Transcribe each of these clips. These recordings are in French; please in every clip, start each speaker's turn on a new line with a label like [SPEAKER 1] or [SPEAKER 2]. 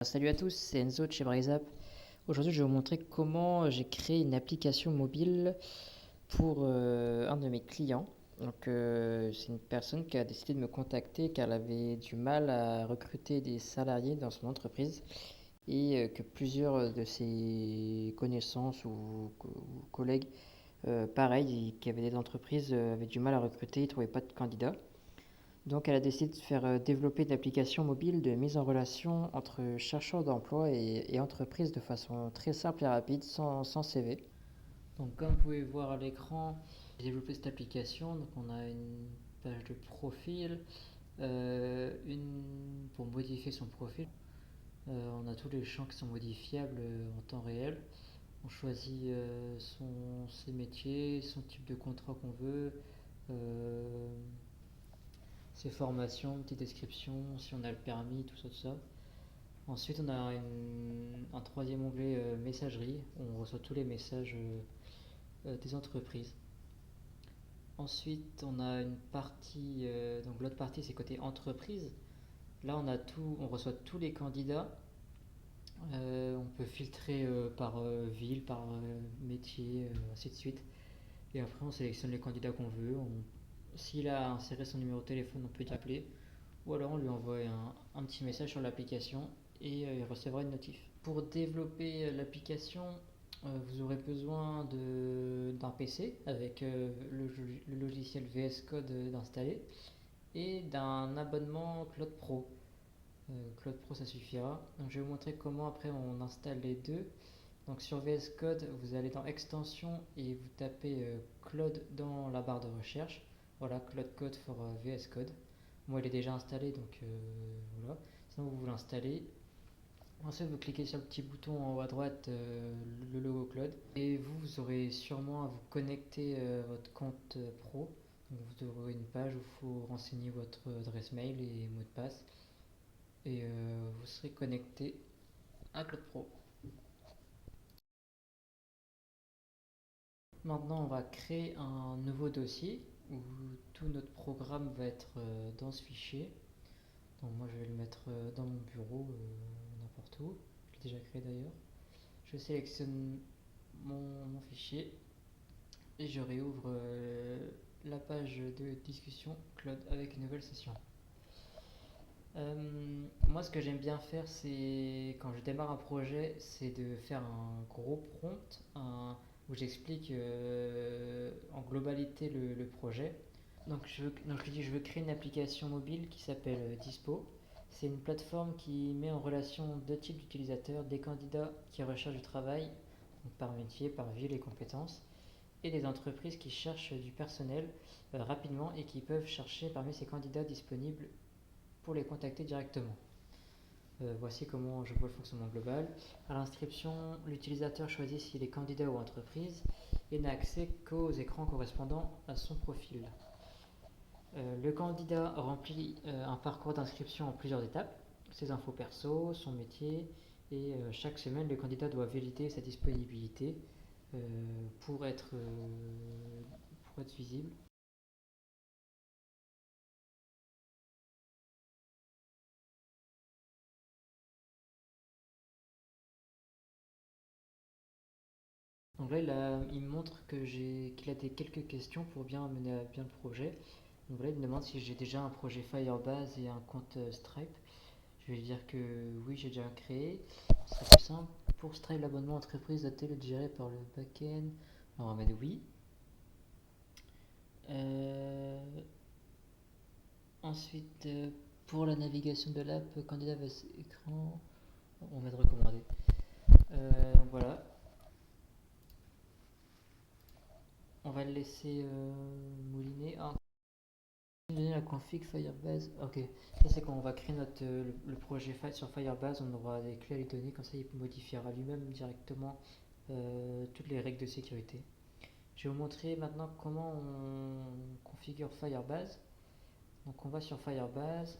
[SPEAKER 1] Salut à tous, c'est Enzo de chez BrazeApp. Aujourd'hui, je vais vous montrer comment j'ai créé une application mobile pour un de mes clients. C'est une personne qui a décidé de me contacter car elle avait du mal à recruter des salariés dans son entreprise et que plusieurs de ses connaissances ou collègues, pareil, qui avaient des entreprises, avaient du mal à recruter, ils ne trouvaient pas de candidats. Donc elle a décidé de faire développer une application mobile de mise en relation entre chercheurs d'emploi et entreprises de façon très simple et rapide, sans CV. Donc comme vous pouvez voir à l'écran, j'ai développé cette application. Donc on a une page de profil, pour modifier son profil. On a tous les champs qui sont modifiables en temps réel. On choisit ses métiers, son type de contrat qu'on veut, euh, ses formations, petite description, si on a le permis, tout ça, tout ça. Ensuite, on a un troisième onglet messagerie, où on reçoit tous les messages des entreprises. Ensuite, on a une partie, donc l'autre partie c'est côté entreprise. Là, on reçoit tous les candidats. On peut filtrer par ville, par métier, ainsi de suite. Et après, on sélectionne les candidats qu'on veut. S'il a inséré son numéro de téléphone, on peut y appeler. Ou alors on lui envoie un petit message sur l'application et il recevra une notif. Pour développer l'application, vous aurez besoin d'un PC avec le logiciel VS Code d'installer et d'un abonnement Cloud Pro. Cloud Pro ça suffira. Donc je vais vous montrer comment après on installe les deux. Donc sur VS Code, vous allez dans Extension et vous tapez Cloud dans la barre de recherche. Voilà, Cloud Code for VS Code. Moi, il est déjà installé, donc voilà. Sinon, vous l'installez. Ensuite, vous cliquez sur le petit bouton en haut à droite, le logo Cloud. Et vous aurez sûrement à vous connecter votre compte pro. Donc, vous aurez une page où il faut renseigner votre adresse mail et mot de passe. Et vous serez connecté à Cloud Pro. Maintenant, on va créer un nouveau dossier où tout notre programme va être dans ce fichier. Donc moi, je vais le mettre dans mon bureau, n'importe où. Je l'ai déjà créé d'ailleurs. Je sélectionne mon fichier et je réouvre la page de discussion Cloud avec une nouvelle session. Moi, ce que j'aime bien faire, c'est quand je démarre un projet, c'est de faire un gros prompt où j'explique en globalité le projet. Donc je dis je veux créer une application mobile qui s'appelle Dispo. C'est une plateforme qui met en relation deux types d'utilisateurs, des candidats qui recherchent du travail, donc par métier, par ville et compétences, et des entreprises qui cherchent du personnel rapidement et qui peuvent chercher parmi ces candidats disponibles pour les contacter directement. Voici comment je vois le fonctionnement global. À l'inscription, l'utilisateur choisit s'il est candidat ou entreprise et n'a accès qu'aux écrans correspondant à son profil. Le candidat remplit un parcours d'inscription en plusieurs étapes, ses infos perso, son métier, et chaque semaine, le candidat doit valider sa disponibilité euh, pour, être, euh, pour être visible. Donc là, il me montre qu'il a quelques questions pour bien mener à bien le projet. Donc là, il me demande si j'ai déjà un projet Firebase et un compte Stripe. Je vais lui dire que oui, j'ai déjà créé. Ce serait plus simple. Pour Stripe, l'abonnement entreprise doit-elle être géré par le backend? On va mettre oui. Euh, Ensuite, pour la navigation de l'app, candidat vers écran, on va mettre recommandé. Voilà, on va le laisser mouliner. Ah, donner la config Firebase. Ok, ça c'est quand on va créer le projet sur Firebase, on aura des clés à lui donner, comme ça il modifiera lui-même directement toutes les règles de sécurité. Je vais vous montrer maintenant comment on configure Firebase. Donc on va sur Firebase.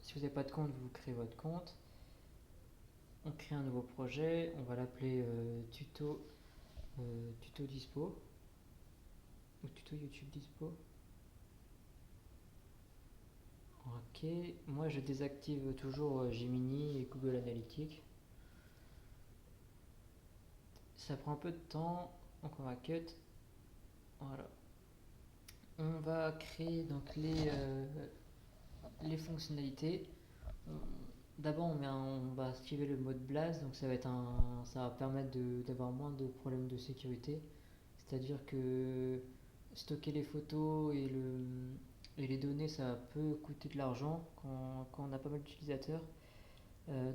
[SPEAKER 1] Si vous n'avez pas de compte, vous créez votre compte. On crée un nouveau projet. On va l'appeler tuto dispo ou tuto YouTube dispo. Ok, moi je désactive toujours Gemini et Google Analytics. Ça prend un peu de temps, donc on va cut. Voilà. On va créer donc les fonctionnalités. D'abord, on va activer le mode blast, donc ça va permettre d'avoir moins de problèmes de sécurité. C'est-à-dire que stocker les photos et les données, ça peut coûter de l'argent quand on a pas mal d'utilisateurs.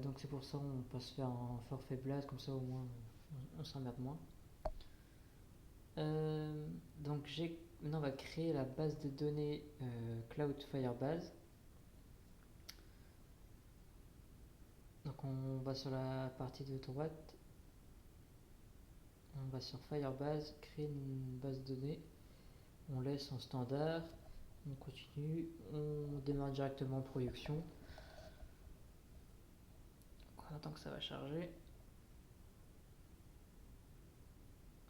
[SPEAKER 1] Donc c'est pour ça on peut se faire un forfait blast, comme ça au moins on s'emmerde moins. Donc maintenant on va créer la base de données Cloud Firebase. Donc on va sur la partie de droite, on va sur Firebase, créer une base de données, on laisse en standard, on continue, on démarre directement en production. On attend que ça va charger.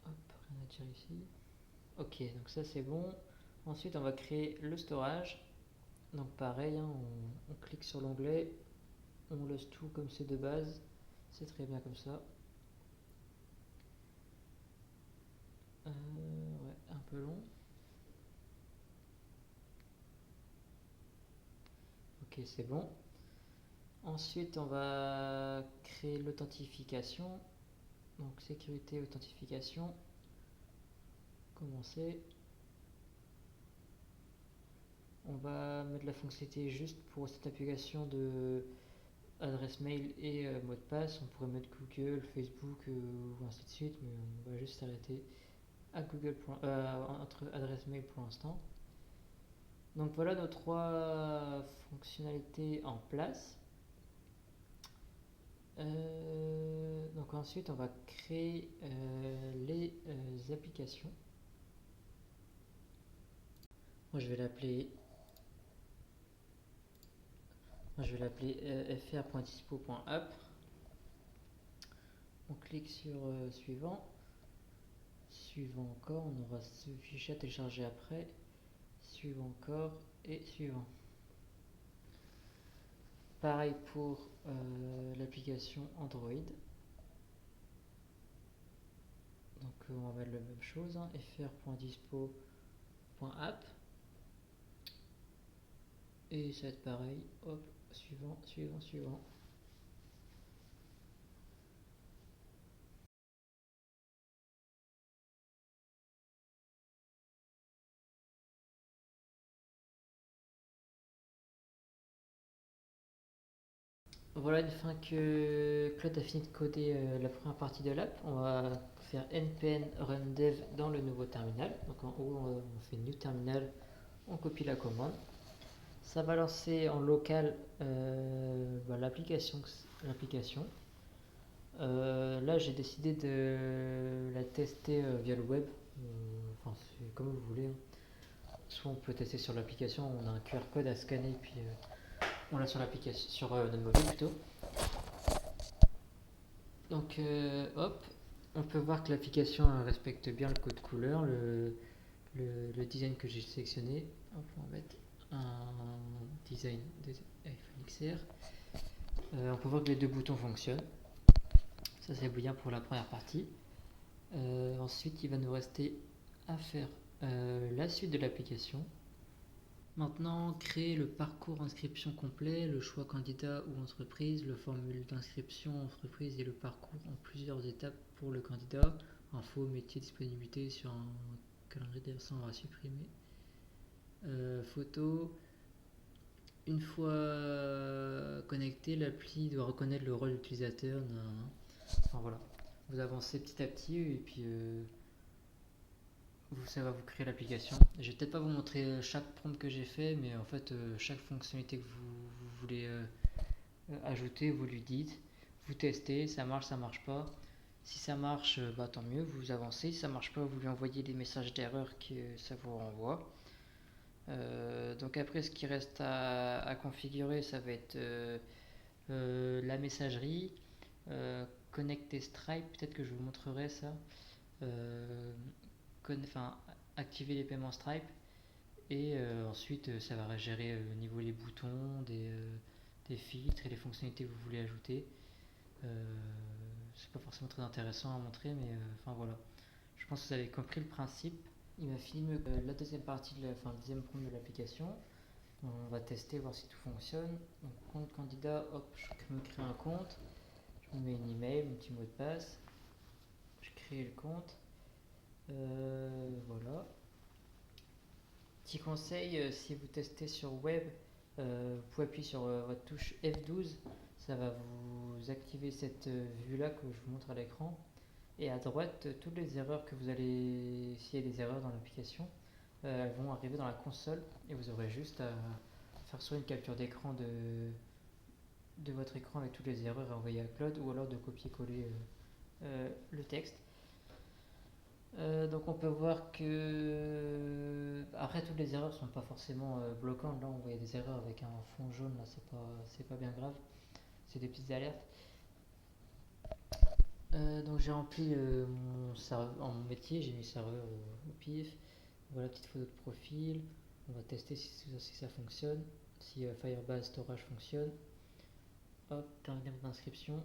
[SPEAKER 1] Hop, rien à dire ici. Ok, donc ça c'est bon. Ensuite on va créer le storage. Donc pareil, hein, on clique sur l'onglet, on laisse tout comme c'est de base, c'est très bien comme ça. Ouais, un peu long. Ok, c'est bon. Ensuite, on va créer l'authentification. Donc sécurité, authentification. Commencer. On va mettre la fonctionnalité juste pour cette application de adresse mail et mot de passe. On pourrait mettre Google, Facebook ou ainsi de suite, mais on va juste s'arrêter à Google entre adresse mail pour l'instant. Donc voilà nos trois fonctionnalités en place. Donc ensuite on va créer les applications. Moi je vais l'appeler fr.dispo.app. On clique sur suivant. Suivant encore, on aura ce fichier à télécharger après. Suivant encore et suivant. Pareil pour l'application Android. Donc on va mettre la même chose, hein, fr.dispo.app. Et ça va être pareil. Hop, suivant, suivant, suivant. Voilà, une fois que Claude a fini de coder la première partie de l'app, on va faire npm run dev dans le nouveau terminal. Donc en haut, on fait new terminal, on copie la commande. Ça va lancer en local l'application. Là, j'ai décidé de la tester via le web. Enfin, c'est comme vous voulez, hein. Soit on peut tester sur l'application, on a un QR code à scanner, puis on l'a sur l'application, sur notre mobile plutôt. Donc hop, on peut voir que l'application respecte bien le code couleur, le design que j'ai sélectionné. Hop, on va mettre un design de iPhone XR. On peut voir que les deux boutons fonctionnent. Ça c'est bien pour la première partie. Ensuite, il va nous rester à faire la suite de l'application. Maintenant, créer le parcours inscription complet, le choix candidat ou entreprise, le formulaire d'inscription entreprise et le parcours en plusieurs étapes pour le candidat. Info, métier, disponibilité sur un calendrier d'absence, on va supprimer. Photo. Une fois connecté, l'appli doit reconnaître le rôle d'utilisateur. Enfin voilà. Vous avancez petit à petit et puis ça va vous créer l'application. Je vais peut-être pas vous montrer chaque prompt que j'ai fait, mais en fait chaque fonctionnalité que vous voulez ajouter, vous lui dites, vous testez, ça marche pas. Si ça marche, tant mieux, vous avancez. Si ça marche pas, vous lui envoyez des messages d'erreur que ça vous renvoie. Donc après, ce qui reste à configurer, ça va être la messagerie, connecter Stripe, peut-être que je vous montrerai ça. Activer les paiements Stripe Et ensuite, ça va gérer au niveau les boutons, des filtres et les fonctionnalités que vous voulez ajouter. C'est pas forcément très intéressant à montrer, mais enfin voilà. Je pense que vous avez compris le principe. Il m'a fini la deuxième partie, enfin le deuxième prompt de l'application. On va tester, voir si tout fonctionne. Donc compte candidat, hop, je me crée un compte. Je me mets une email, un petit mot de passe. Je crée le compte. Voilà. Petit conseil, si vous testez sur web, vous pouvez appuyer sur votre touche F12. Ça va vous activer cette vue-là que je vous montre à l'écran. Et à droite, toutes les erreurs que vous allez, s'il y a des erreurs dans l'application, elles vont arriver dans la console et vous aurez juste à faire soit une capture d'écran de votre écran avec toutes les erreurs et envoyer à Claude, ou alors de copier-coller le texte. Donc on peut voir que après toutes les erreurs sont pas forcément bloquantes. Là on voyait des erreurs avec un fond jaune, là c'est pas bien grave, c'est des petites alertes. Donc j'ai rempli mon métier, j'ai mis serveur au pif. Voilà, petite photo de profil. On va tester si ça fonctionne, si Firebase Storage fonctionne. Hop, terminer mon inscription.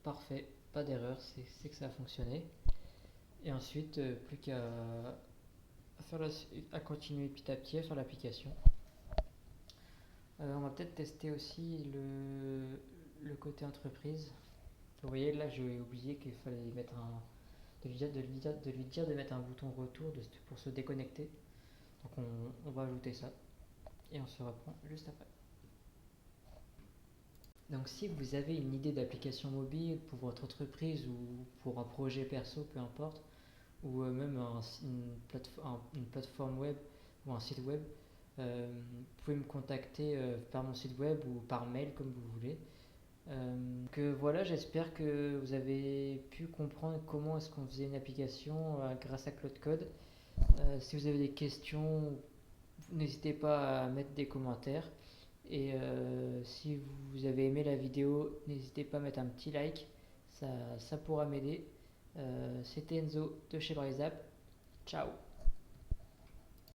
[SPEAKER 1] Parfait, pas d'erreur, c'est que ça a fonctionné. Et ensuite, plus qu'à à continuer petit à petit à faire l'application. On va peut-être tester aussi le côté entreprise. Vous voyez, là j'ai oublié qu'il fallait mettre de lui dire de mettre un bouton retour pour se déconnecter. Donc on va ajouter ça et on se reprend juste après. Donc si vous avez une idée d'application mobile pour votre entreprise ou pour un projet perso, peu importe, ou même une plateforme web ou un site web, vous pouvez me contacter par mon site web ou par mail comme vous voulez. Que voilà, j'espère que vous avez pu comprendre comment est-ce qu'on faisait une application grâce à Cloud Code. Si vous avez des questions, n'hésitez pas à mettre des commentaires. Et si vous avez aimé la vidéo, n'hésitez pas à mettre un petit like, ça pourra m'aider. C'était Enzo de chez Brizap. Ciao.